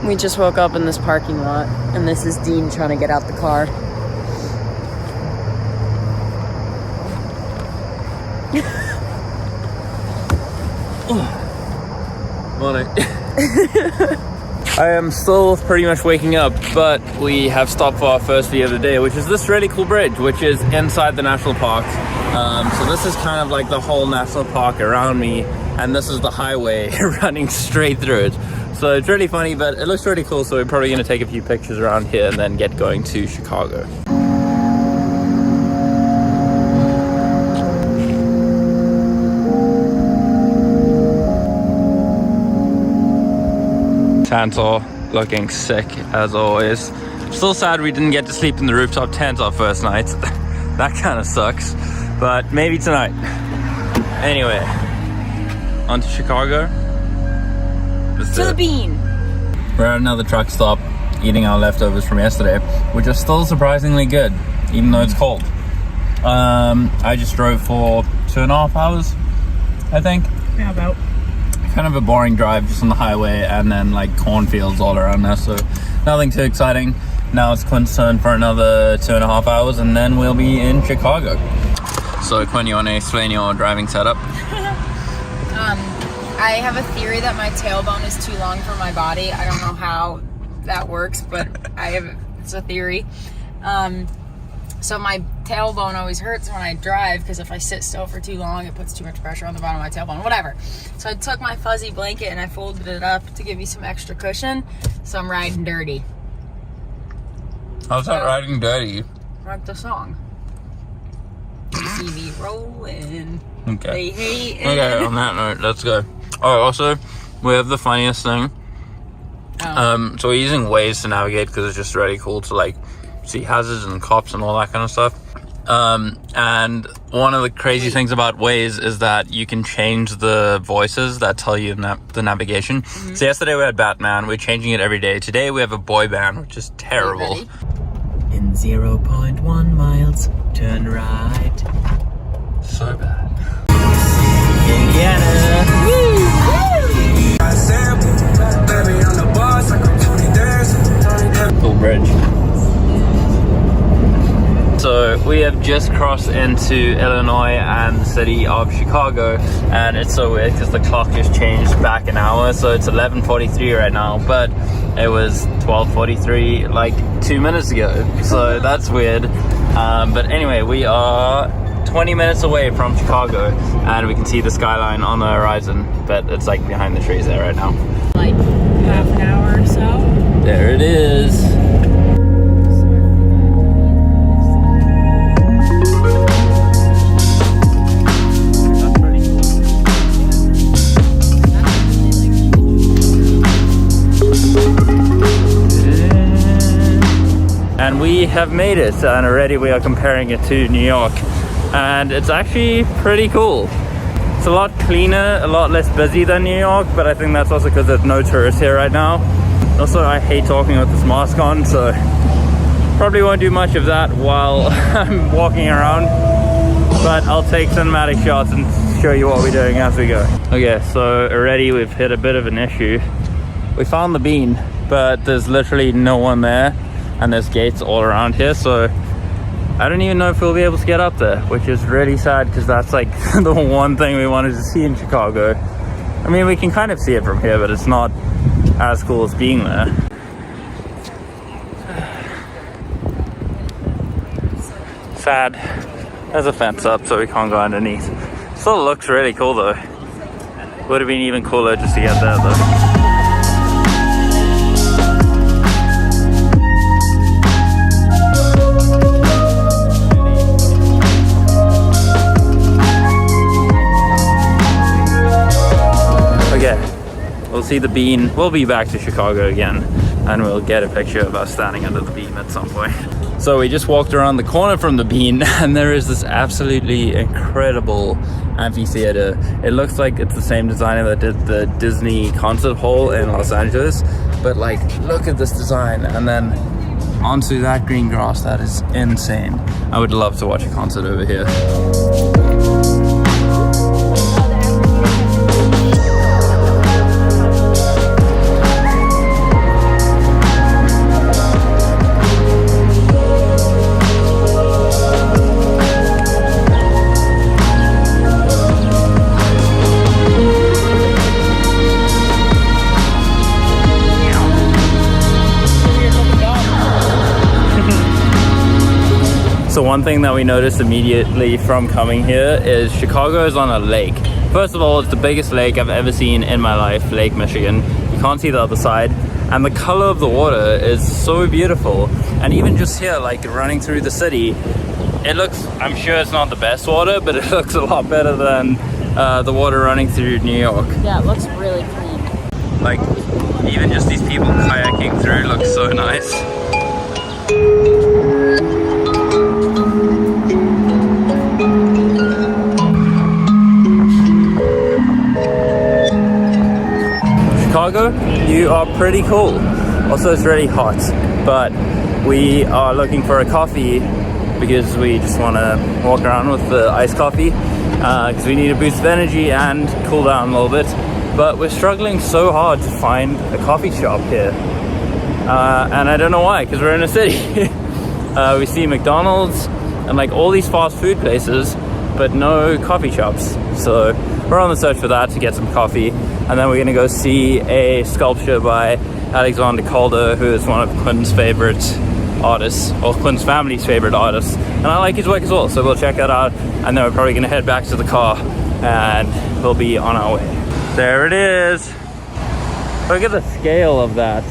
We just woke up in this parking lot, and this is Dean trying to get out the car. Morning. I am still pretty much waking up, but we have stopped for our first view of the day, which is this really cool bridge, which is inside the national park. So this is kind of like the whole national park around me, and this is the highway running straight through it. So it's really funny, but it looks really cool, so we're probably going to take a few pictures around here and then get going to Chicago. Tantor looking sick as always. Still sad we didn't get to sleep in the rooftop tent our first night. That kind of sucks, but maybe tonight. Anyway, on to Chicago. To the bean. We're at another truck stop eating our leftovers from yesterday, which are still surprisingly good, even though it's cold. I just drove for 2.5 hours, I think. Yeah, about. Kind of a boring drive just on the highway, and then like cornfields all around us, so nothing too exciting. Now it's Quinn's turn for another 2.5 hours, and then we'll be in Chicago. So Quinn, you want to explain your driving setup? I have a theory that my tailbone is too long for my body. I don't know how that works, but it's a theory. So my tailbone always hurts when I drive, because if I sit still for too long, it puts too much pressure on the bottom of my tailbone, whatever. So I took my fuzzy blanket and I folded it up to give you some extra cushion, so I'm riding dirty. How's that riding dirty? Like the song. See me rolling. Okay. Hey. Okay, on that note, let's go. Oh, also, we have the funniest thing. So we're using Waze to navigate because it's just really cool to like see hazards and cops and all that kind of stuff. And one of the crazy things about Waze is that you can change the voices that tell you the navigation. Mm-hmm. So yesterday we had Batman. We're changing it every day. Today we have a boy band, which is terrible. In 0.1 miles, turn right. So bad. Indiana. Cool bridge. So we have just crossed into Illinois and the city of Chicago, and it's so weird because the clock just changed back an hour, so it's 11:43 right now, but it was 12:43 like 2 minutes ago, so that's weird. But anyway, we are 20 minutes away from Chicago, and we can see the skyline on the horizon, but it's like behind the trees there right now. Like half an hour or so. There it is. And we have made it, and already we are comparing it to New York, and it's actually pretty cool. It's a lot cleaner, a lot less busy than New York, but I think that's also because there's no tourists here right now. Also, I hate talking with this mask on, so probably won't do much of that while I'm walking around, but I'll take cinematic shots and show you what we're doing as we go. Okay, so already we've hit a bit of an issue. We found the bean, but there's literally no one there, and there's gates all around here, so I don't even know if we'll be able to get up there, which is really sad because that's like the one thing we wanted to see in Chicago. I mean, we can kind of see it from here, but it's not as cool as being there. Sad. There's a fence up, so we can't go underneath. Still looks really cool though. Would have been even cooler just to get there though. We'll see the bean. We'll be back to Chicago again, and we'll get a picture of us standing under the bean at some point. So we just walked around the corner from the bean, and there is this absolutely incredible amphitheater. It looks like it's the same designer that did the Disney concert hall in Los Angeles, but like, look at this design, and then onto that green grass. That is insane. I would love to watch a concert over here. one thing that we noticed immediately from coming here is Chicago is on a lake. First of all, it's the biggest lake I've ever seen in my life, Lake Michigan. You can't see the other side. And the color of the water is so beautiful. And even just here, like running through the city, it looks, I'm sure it's not the best water, but it looks a lot better than the water running through New York. Yeah, it looks really clean. Like, even just these people kayaking through looks so nice. Chicago, you are pretty cool. Also, it's really hot, but we are looking for a coffee because we just want to walk around with the iced coffee because we need a boost of energy and cool down a little bit. But we're struggling so hard to find a coffee shop here, and I don't know why, because we're in a city. We see McDonald's and like all these fast food places, but no coffee shops. So we're on the search for that to get some coffee, and then we're gonna go see a sculpture by Alexander Calder, who is one of Quinn's favorite artists, or Quinn's family's favorite artists, and I like his work as well, so we'll check that out, and then we're probably gonna head back to the car and we'll be on our way. There it is. Look at the scale of that.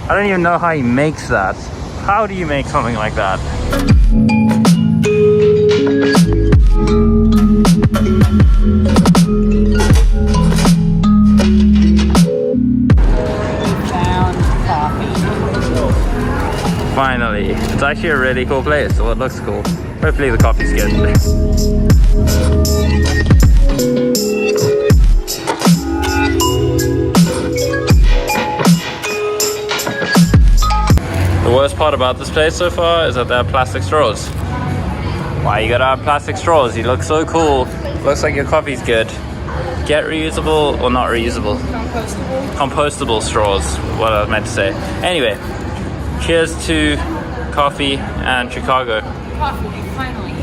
I don't even know how he makes that. How do you make something like that? Finally, it's actually a really cool place, so it looks cool. Hopefully the coffee's good. The worst part about this place so far is that they have plastic straws. Why you gotta have plastic straws? You look so cool. Looks like your coffee's good. Get reusable, or not reusable? Compostable straws, what I was meant to say. Anyway. Cheers to coffee and Chicago. Coffee, finally.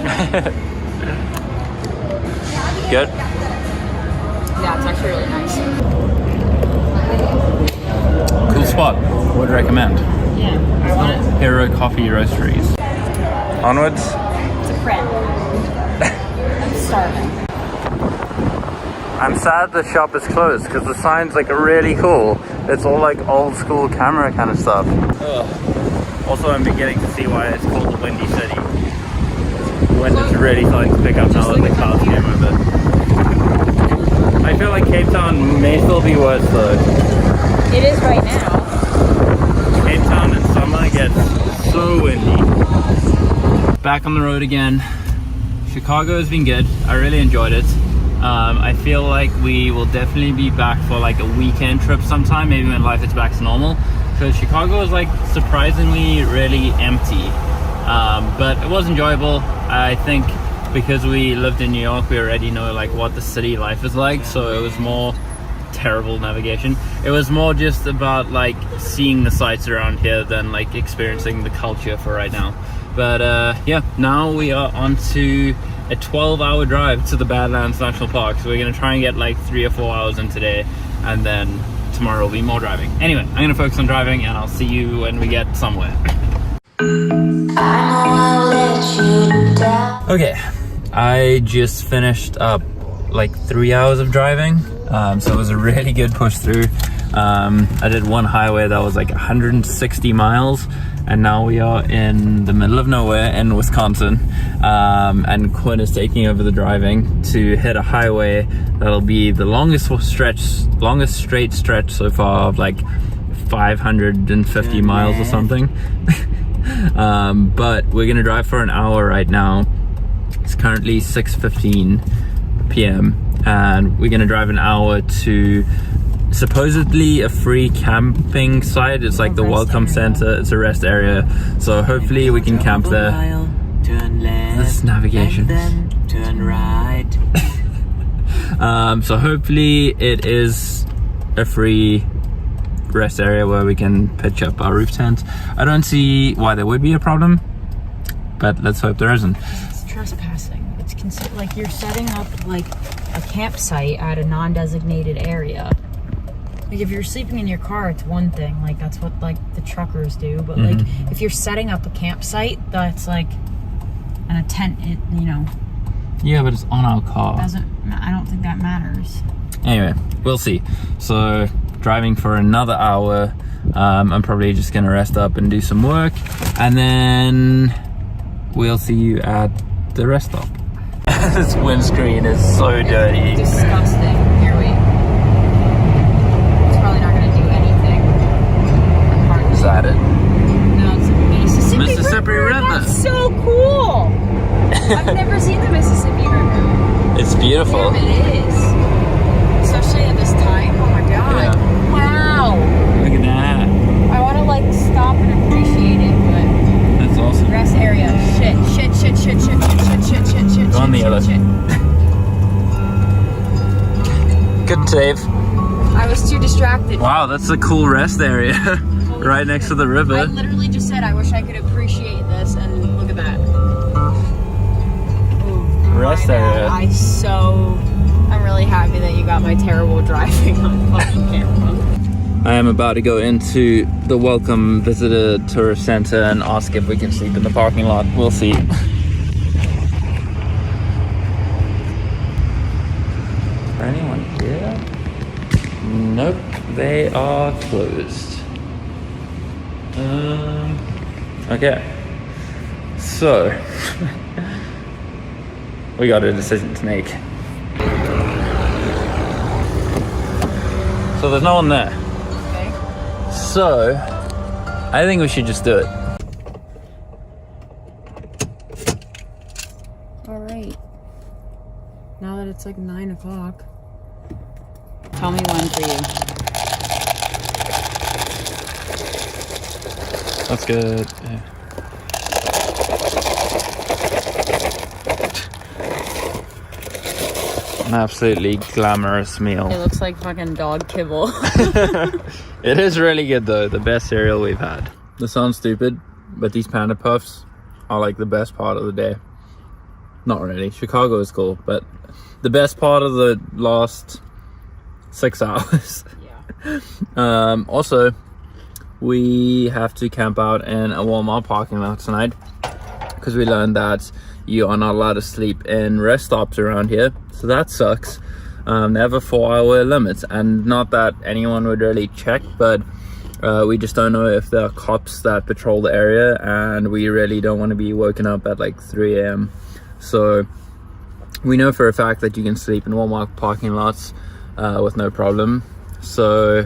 Good? Yeah, it's actually really nice. Cool spot. Would recommend. Yeah, I want it. Hero Coffee Roasteries. Onwards. It's a friend. I'm starving. I'm sad the shop is closed because the sign's like really cool. It's all like old school camera kind of stuff. Ugh. Also, I'm beginning to see why it's called the Windy City. The wind is really starting to pick up now that the clouds came over. I feel like Cape Town may still be worse though. It is right now. Cape Town in summer gets so windy. Back on the road again. Chicago has been good. I really enjoyed it. I feel like we will definitely be back for like a weekend trip sometime, maybe when life is back to normal, because Chicago was like surprisingly really empty, but it was enjoyable. I think because we lived in New York, we already know like what the city life is like, so it was more terrible navigation. It was more just about like seeing the sights around here than like experiencing the culture for right now. But yeah, now we are on to a 12-hour drive to the Badlands National Park. So we're gonna try and get like 3 or 4 hours in today, and then tomorrow will be more driving. Anyway, I'm gonna focus on driving, and I'll see you when we get somewhere. Okay, I just finished up like 3 hours of driving, so it was a really good push through. I did one highway that was like 160 miles, and now we are in the middle of nowhere in Wisconsin, and Quinn is taking over the driving to hit a highway that'll be the longest straight stretch so far of like 550 miles or something. But we're gonna drive for an hour right now. It's currently 6:15 p.m. and we're gonna drive an hour to supposedly a free camping site. It's like the welcome center. It's a rest area, so hopefully we can camp there. Turn left, this navigation, and then turn right. So hopefully it is a free rest area where we can pitch up our roof tent. I don't see why there would be a problem, but let's hope there isn't. It's trespassing. It's considered like you're setting up like a campsite at a non-designated area. Like if you're sleeping in your car, it's one thing. Like that's what like the truckers do. But like if you're setting up a campsite, that's like And a tent, Yeah, but it's on our car. I don't think that matters. Anyway, we'll see. So, driving for another hour. I'm probably just gonna rest up and do some work, and then we'll see you at the rest stop. This windscreen is so dirty. Disgusting. Here it's probably not gonna do anything. Is that it? No, it's the Mississippi River. That's so cool. I've never seen the Mississippi River. It's beautiful. Damn, it is. Especially at this time. Oh my god. Yeah. Wow. Look at that. I want to like stop and appreciate it, but That's awesome. rest area. Shit. Go on the other. Good save. I was too distracted. Wow, that's a cool rest area. Right next to the I river. literally just said I wish I could appreciate this, and look at that. Ooh, Rest my area. bad. I'm really happy that you got my terrible driving on fucking camera. I am about to go into the Welcome Visitor Tourist Center and ask if we can sleep in the parking lot. We'll see. Is there anyone here? Nope, they are closed. Okay. So, we got a decision to make. So there's no one there. Okay. So, I think we should just do it. All right. Now that it's like 9 o'clock. Tell me one for you. That's good. Yeah. An absolutely glamorous meal. It looks like fucking dog kibble. It is really good though, the best cereal we've had. This sounds stupid, but these Panda Puffs are like the best part of the day. Not really, Chicago is cool, but the best part of the last 6 hours. Yeah. Also, we have to camp out in a Walmart parking lot tonight because we learned that you are not allowed to sleep in rest stops around here, so that sucks. They have a 4-hour limit, and not that anyone would really check, but we just don't know if there are cops that patrol the area, and we really don't want to be woken up at like 3 a.m. So we know for a fact that you can sleep in Walmart parking lots with no problem. So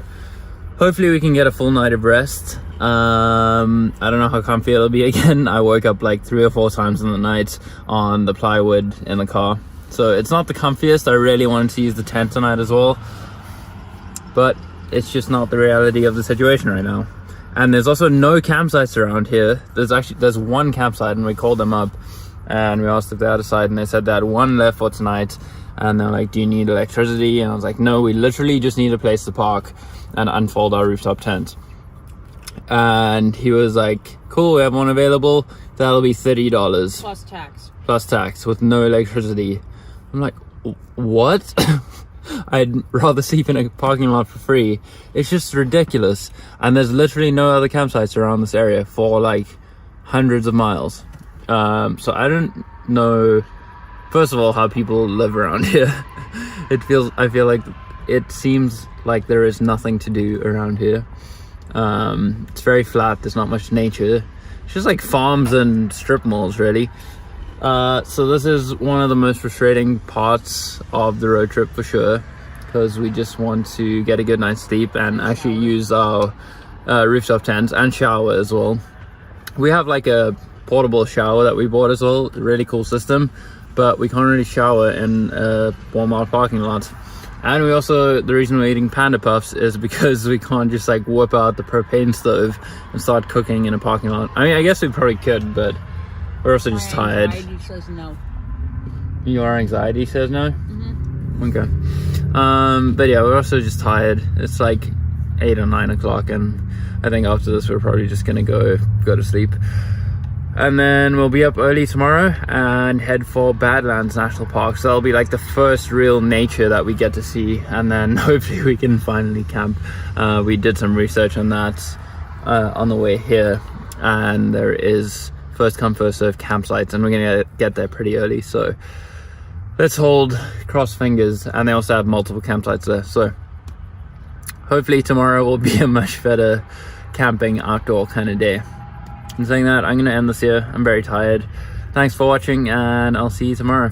hopefully we can get a full night of rest. I don't know how comfy it'll be again. I woke up like 3 or 4 times in the night on the plywood in the car. So it's not the comfiest. I really wanted to use the tent tonight as well, but it's just not the reality of the situation right now. And there's also no campsites around here. There's one campsite, and we called them up and we asked if they had a site, and they said they had one left for tonight. And they're like, do you need electricity? And I was like, no, we literally just need a place to park and unfold our rooftop tent. And he was like, cool, we have one available. That'll be $30 Plus tax with no electricity. I'm like, what? I'd rather sleep in a parking lot for free. It's just ridiculous. And there's literally no other campsites around this area for like hundreds of miles. So I don't know, first of all, how people live around here. I feel like it seems like there is nothing to do around here. It's very flat. There's not much nature. It's just like farms and strip malls, really. So this is one of the most frustrating parts of the road trip for sure, because we just want to get a good night's sleep and actually use our rooftop tent and shower as well. We have like a portable shower that we bought as well, a really cool system, but we can't really shower in a Walmart parking lot. And we also, the reason we're eating Panda Puffs is because we can't just like whip out the propane stove and start cooking in a parking lot. I mean, I guess we probably could, but we're also just tired. My anxiety says no. Your anxiety says no? Mm-hmm. Okay. But yeah, we're also just tired. It's like 8 or 9 o'clock, and I think after this we're probably just gonna go to sleep. And then we'll be up early tomorrow and head for Badlands National Park. So that'll be like the first real nature that we get to see, and then hopefully we can finally camp. We did some research on that on the way here, and there is, first come first serve campsites, and we're gonna get there pretty early, so let's hold cross fingers. And they also have multiple campsites there, so hopefully tomorrow will be a much better camping outdoor kind of day. In saying that, I'm gonna end this here. I'm very tired. Thanks for watching, and I'll see you tomorrow.